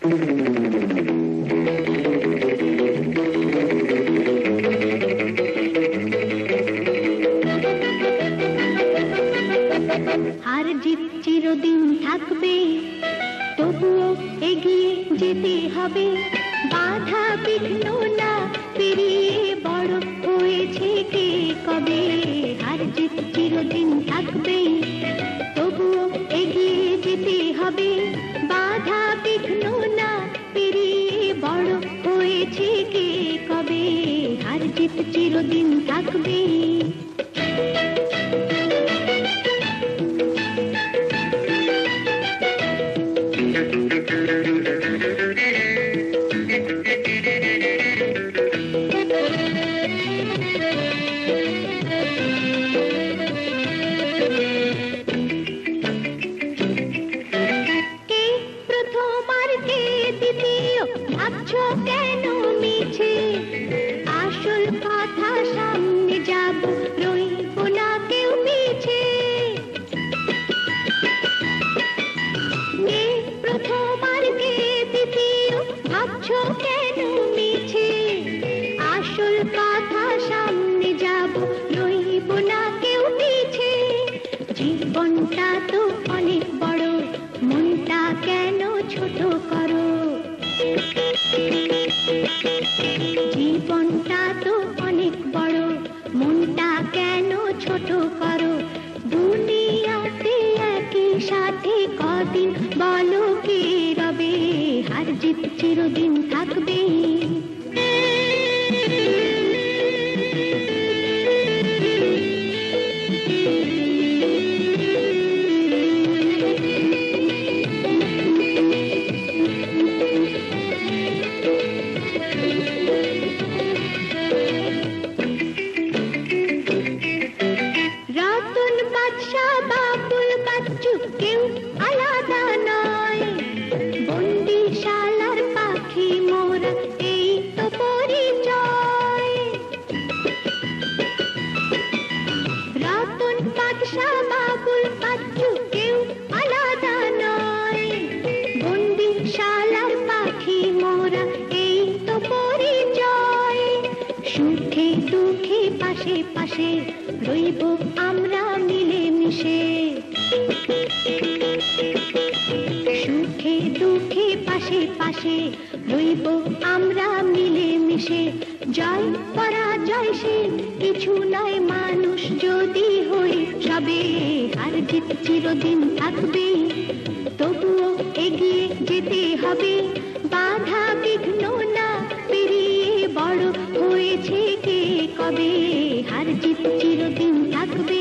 হার জিত চিরদিন থাকবে, তবুও এগিয়ে যেতে হবে। বাধা বিঘ্ন না পেরিয়ে বড় হয়েছে কে কবে। হার জিত চিরদিন থাকবে, তবুও এগিয়ে যেতে হবে। বাধা বিঘ্ন না পেরিয়ে বড় হয়েছে কে কবে। হার জিত চিরদিন থাকবে। ভাবছো কেন মিছে, আসল কথা সামনে যাব, রইব না কেউ মিছে। কে প্রথম আর কে দ্বিতীয়, ভাবছো কেন মিছে, আসল কথা সামনে যাব, রইব না কেউ পিছে। জীবনটা তো অনেক বড়, মনটা কেন ছোট করো। জীবনটা তো অনেক বড়, মনটা কেন ছোট করো। দুনিয়াতে একই সাথে কদিন বলো কে রবে। হার জিত চিরদিন থাকবে। কেউ আলাদা নয়, বন্দিশালার পাখি মোরা, এই তো পরিচয়। রতন বাদশা বাবুল বাচ্চু কেউ আলাদা নয়, বন্দিশালার পাখি মোরা, এই তো পরিচয়। সুখে দুঃখে পাশে পাশে রইব আমরা মিলে মিশে। সুখে দুঃখে পাশে পাশে রইব আমরা মিলে মিশে। জয় পরাজয় সে কিছু নয়, মানুষ যদি হই সবে। হার জিত চিরদিন থাকবে, তবুও এগিয়ে যেতে হবে। বাধা বিঘ্ন না পেরিয়ে বড় হয়েছে কে কবে। হার জিত চিরদিন থাকবে।